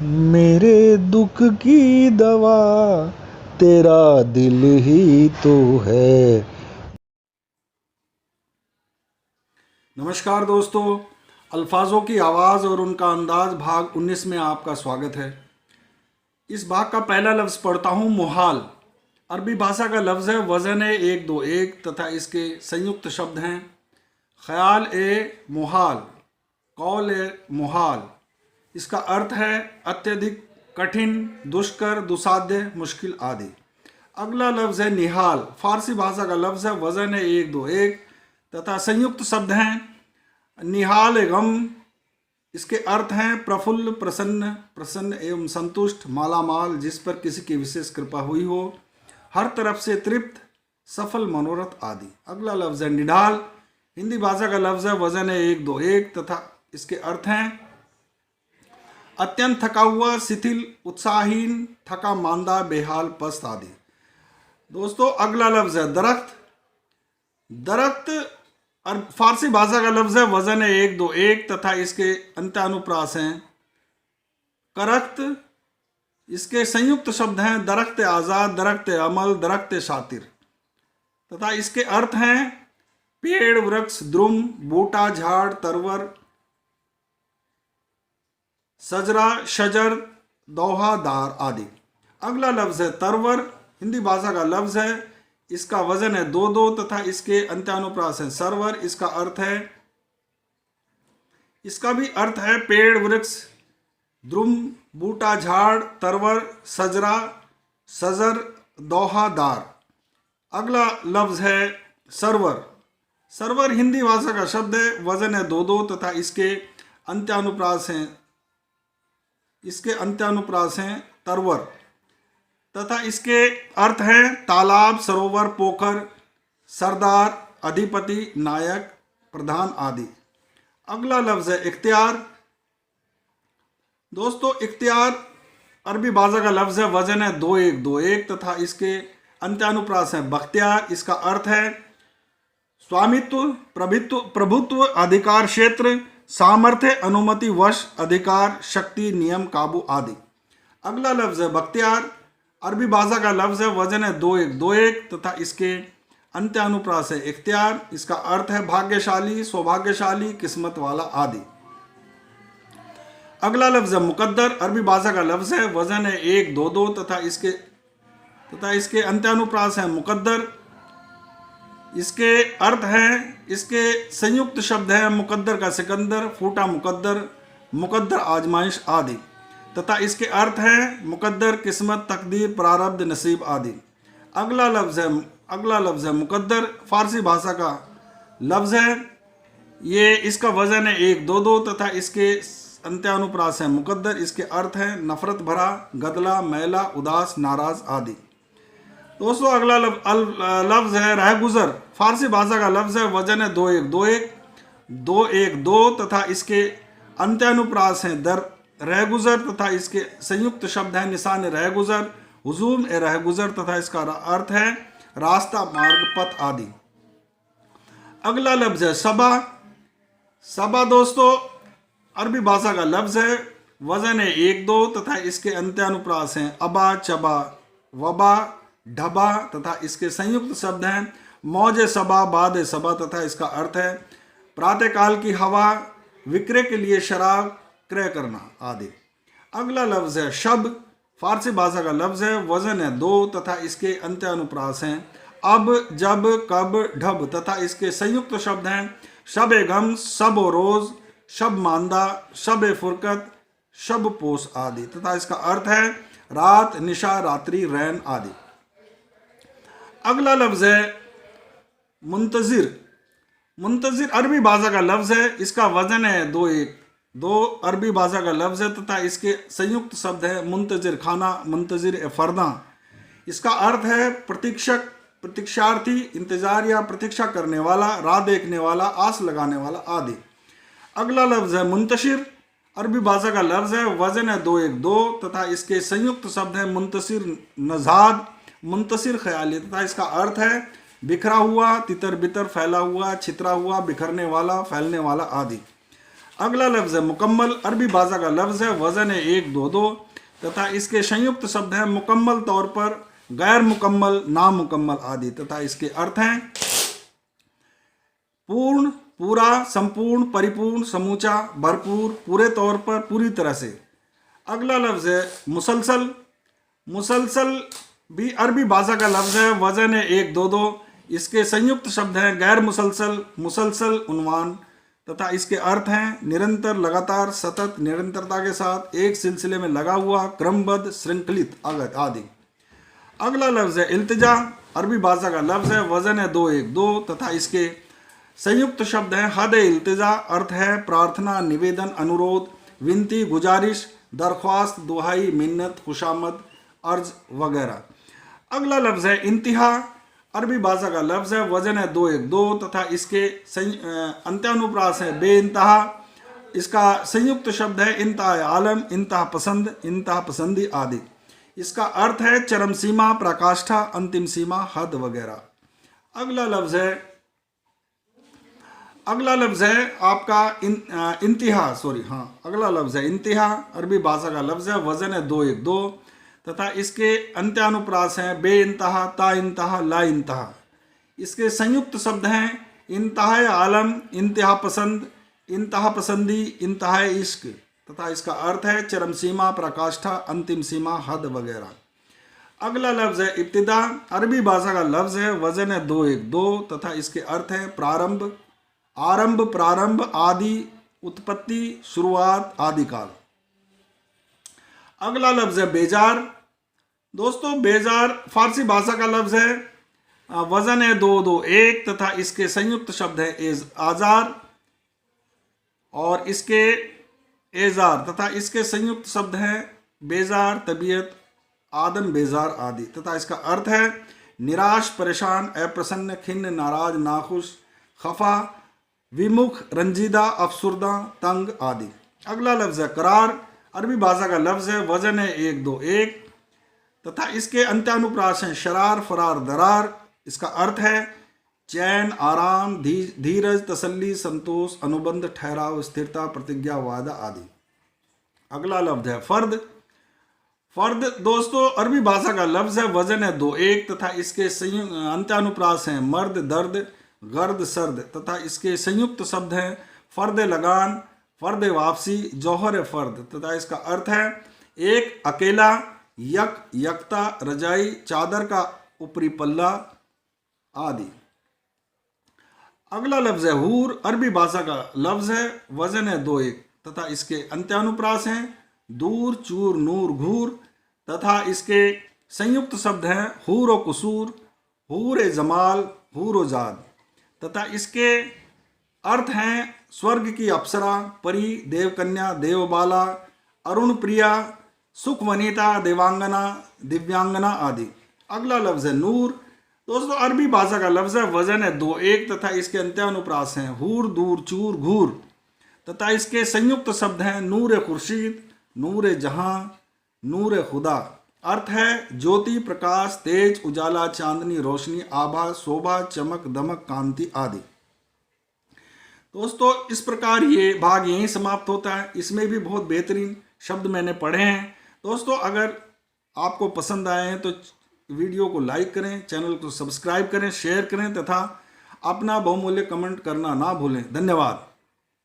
मेरे दुख की दवा तेरा दिल ही तो है। नमस्कार दोस्तों, अल्फाजों की आवाज़ और उनका अंदाज भाग 19 में आपका स्वागत है। इस भाग का पहला लफ्ज़ पढ़ता हूँ मुहाल। अरबी भाषा का लफ्ज़ है वज़न ए 121 तथा इसके संयुक्त शब्द हैं ख्याल ए मुहाल, कौल ए मुहाल। इसका अर्थ है अत्यधिक कठिन, दुष्कर, दुसाध्य, मुश्किल आदि। अगला लफ्ज़ है निहाल। फारसी भाषा का लफ्ज़ है वज़न है 121 तथा संयुक्त शब्द हैं निहाल गम। इसके अर्थ हैं प्रफुल्ल, प्रसन्न, प्रसन्न एवं संतुष्ट, मालामाल, जिस पर किसी की विशेष कृपा हुई हो, हर तरफ से तृप्त, सफल, मनोरथ आदि। अगला लफ्ज़ है निढाल। हिंदी भाषा का लफ्ज़ है वज़न है 121 तथा इसके अर्थ हैं अत्यंत थका हुआ, शिथिल, उत्साहहीन, थका मांदा, बेहाल, पस्त आदि। दोस्तों अगला लफ्ज़ है दरख्त। दरख्त और फारसी भाषा का लफ्ज़ है वज़न है 121 तथा इसके अंत्यानुप्रास हैं करख्त। इसके संयुक्त शब्द हैं दरख्त आज़ाद, दरख्त अमल, दरख्त शातिर तथा इसके अर्थ हैं पेड़, वृक्ष, द्रुम, बूटा, झाड़, तरवर, सजरा, शजर, दोहा, दार आदि। अगला लफ्ज़ है तरवर। हिंदी भाषा का लफ्ज़ है, इसका वजन है 2 तथा इसके अंत्यानुप्रास है सरवर। इसका अर्थ है, इसका भी अर्थ है पेड़, वृक्ष, द्रुम, बूटा, झाड़, तरवर, सजरा, सजर, दोहा, दार। अगला लफ्ज़ है सरवर। सरवर हिंदी भाषा का शब्द है, वजन है 2 तथा इसके अंत्यानुप्रास हैं तरवर तथा इसके अर्थ हैं तालाब, सरोवर, पोखर, सरदार, अधिपति, नायक, प्रधान आदि। अगला लफ्ज़ है इख्तियार। दोस्तों इख्तियार अरबी भाषा का लफ्ज़ है, वजन है 2121 तथा इसके अंत्यानुप्रास है बख्तियार। इसका अर्थ है स्वामित्व, प्रभुत्व, अधिकार क्षेत्र, सामर्थ्य, अनुमति, वश, अधिकार, शक्ति, नियम, काबू आदि। अगला लफ्ज़ है बख्तियार। अरबी भाषा का लफ्ज़ है, वजन है 2121 तथा इसके अंत्यानुप्रास है इख्तियार। इसका अर्थ है भाग्यशाली, सौभाग्यशाली, किस्मत वाला आदि। अगला लफ्ज़ है मुकद्दर। अरबी भाषा का लफ्ज़ है, वजन है 122 तथा इसके अंत्यानुप्रास है मुकद्दर। इसके अर्थ हैं, इसके संयुक्त शब्द हैं मुकद्दर का सिकंदर, फूटा मुकद्दर, मुकद्दर आजमाइश आदि तथा इसके अर्थ हैं मुकद्दर, किस्मत, तकदीर, प्रारब्ध, नसीब आदि। अगला लफ्ज़ है मुकद्दर। फारसी भाषा का लफ्ज़ है, ये इसका वजन है 122 तथा इसके अंत्यानुप्रास है मुकद्दर। इसके अर्थ हैं नफरत भरा, गदला, मैला, उदास, नाराज आदि। दोस्तों अगला लफ्ज़ है रहगुजर। फारसी भाषा का लफ्ज़ है, वजन है 212 तथा इसके अंत्यानुप्रास हैं दर, रहगुजर तथा इसके संयुक्त शब्द हैं निशान रहगुजर, हुजूम ए रहगुजर तथा इसका अर्थ है रास्ता, मार्ग, पथ आदि। अगला लफ्ज़ है सबा। सबा दोस्तों अरबी भाषा का लफ्ज़ है, वजन है 12 तथा इसके अंत्यानुप्रास हैं अबा, चबा, वबा, ढबा तथा इसके संयुक्त शब्द हैं मौज सबा, बाद सबा तथा इसका अर्थ है प्रातःकाल की हवा, विक्रय के लिए शराब, क्रय करना आदि। अगला लफ्ज़ है शब। फारसी भाषा का लफ्ज़ है, वजन है 2 तथा इसके अंत्यानुप्रास हैं अब, जब, कब, ढब तथा इसके संयुक्त शब्द हैं शब ए गम, शब ओ रोज़, शब मांदा, शब ए फुरकत, शब पोस आदि तथा इसका अर्थ है रात, निशा, रात्रि, रैन आदि। अगला लफ्ज़ है मुंतज़िर। मुंतज़िर अरबी भाषा का लफ्ज़ है, इसका वजन है 212 अरबी भाषा का लफ्ज़ है तथा इसके संयुक्त शब्द है मुंतज़िर खाना, मुंतज़िर फरदा। इसका अर्थ है प्रतीक्षक, प्रतीक्षार्थी, इंतज़ार या प्रतीक्षा करने वाला, राह देखने वाला, आस लगाने वाला आदि। अगला लफ्ज़ है मुंतशिर। अरबी भाषा का लफ्ज़ है, वजन है 212 तथा इसके संयुक्त शब्द है मुंतशिर नज़ाद, मुंतशिर ख्याली तथा इसका अर्थ है बिखरा हुआ, तितर बितर, फैला हुआ, छितरा हुआ, बिखरने वाला, फैलने वाला आदि। अगला लफ्ज़ है मुकम्मल, अरबी भाषा का लफ्ज़ है, वज़न है 1, 2, 2 तथा इसके संयुक्त शब्द हैं मुकम्मल तौर पर, गैर मुकम्मल, नामुकम्मल आदि तथा इसके अर्थ हैं पूर्ण, पूरा, संपूर्ण, परिपूर्ण, समूचा, भरपूर, पूरे तौर पर, पूरी तरह से। अगला लफ्ज़ है मुसलसल। मुसलसल भी अरबी भाषा का लफ्ज़ है, वज़न है 1, 2, 2। इसके संयुक्त शब्द हैं गैर मुसलसल, मुसलसल, उन्वान तथा इसके अर्थ हैं निरंतर, लगातार, सतत, निरंतरता के साथ, एक सिलसिले में लगा हुआ, क्रमबद्ध, श्रृंखलित आदि। अगला लफ्ज़ है इल्तिजा। अरबी भाषा का लफ्ज़ है, वज़न है 2, 1, 2 तथा इसके संयुक्त शब्द हैं हद इल्तिजा, अर्थ है प्रार्थना, निवेदन, अनुरोध, विनती, गुजारिश, दरख्वास्त, दुहाई, मिन्नत, खुशामद, अर्ज वगैरह। अगला लफ्ज़ है इंतहा। अरबी भाषा का लफ्ज़ है, वज़न है 2, 1, 2 तथा इसके अंत्यानुप्रास है बेइंतहा। इसका संयुक्त शब्द है इंतहा आलम, इंतहा पसंद, इंतहा पसंदी आदि। इसका अर्थ है चरम सीमा, पराकाष्ठा, अंतिम सीमा, हद वगैरह। अगला लफ्ज़ है आपका इंतहा, अगला लफ्ज़ है इंतहा। अरबी भाषा का लफ्ज़ है, वज़न है 2, 1, 2 तथा इसके अंत्यानुप्रास हैं बे इंतहा, ता इंतहा, ला इंतहा। इसके संयुक्त शब्द हैं इंतहा आलम, इंतहा पसंद, इंतहा पसंदी, इंतहा इश्क तथा इसका अर्थ है चरम सीमा, पराकाष्ठा, अंतिम सीमा, हद वगैरह। अगला लफ्ज़ है इब्तिदा। अरबी भाषा का लफ्ज़ है, वज़न है 2, 1, 2 तथा इसके अर्थ है प्रारंभ, आरंभ, प्रारंभ, आदि, उत्पत्ति, शुरुआत, आदि काल। अगला लफ्ज़ है बेजार। दोस्तों बेजार फारसी भाषा का लफ्ज़ है, वज़न है 2, 2, 1 तथा इसके संयुक्त शब्द है आजार और इसके एजार तथा इसके संयुक्त शब्द हैं बेजार, तबीयत, आदम बेजार आदि तथा इसका अर्थ है निराश, परेशान, अप्रसन्न, खिन्न, नाराज, नाखुश, खफा, विमुख, रंजीदा, अफसुर्दा, तंग आदि। अगला लफ्ज़ है करार। अरबी भाषा का लफ्ज़ है, वज़न है 1, 2, 1 तथा इसके अंत्यानुप्रास हैं शरार, फरार, दरार। इसका अर्थ है चैन, आराम, धीरज, तसल्ली, संतोष, अनुबंध, ठहराव, स्थिरता, प्रतिज्ञा, वादा आदि। अगला लफ्ज़ है फर्द। फर्द दोस्तों अरबी भाषा का लफ्ज़ है, वज़न है 2, 1 तथा इसके अंत्यानुप्रास हैं मर्द, दर्द, गर्द, सर्द तथा इसके संयुक्त शब्द हैं फर्द लगान, फर्द वापसी, जौहर फर्द तथा इसका अर्थ है एक, अकेला, यकता, रजाई, चादर का ऊपरी पल्ला आदि। अगला लफ्ज़ है हूर। अरबी भाषा का लफ्ज़ है, वज़न है 2, 1 तथा इसके अंत्यानुप्रास हैं दूर, चूर, नूर, घूर तथा इसके संयुक्त शब्द हैं हूर व कुसूर, हूर ए जमाल, हूर व जाद तथा इसके अर्थ हैं स्वर्ग की अप्सरा, परी, देवकन्या, देवबाला, अरुण प्रिया, सुख वनिता, देवांगना, दिव्यांगना आदि। अगला लफ्ज़ है नूर। दोस्तों अरबी भाषा का लफ्ज़ है, वज़न है 2, 1 तथा इसके अंत्यानुप्रास हैं हूर, दूर, चूर, घूर तथा इसके संयुक्त शब्द हैं नूर खुर्शीद, नूर जहां, नूर खुदा। अर्थ है ज्योति, प्रकाश, तेज, उजाला, चांदनी, रोशनी, आभा, शोभा, चमक, दमक, कांति आदि। दोस्तों इस प्रकार ये भाग यहीं समाप्त होता है। इसमें भी बहुत बेहतरीन शब्द मैंने पढ़े हैं। दोस्तों अगर आपको पसंद आए हैं तो वीडियो को लाइक करें, चैनल को सब्सक्राइब करें, शेयर करें तथा अपना बहुमूल्य कमेंट करना ना भूलें। धन्यवाद।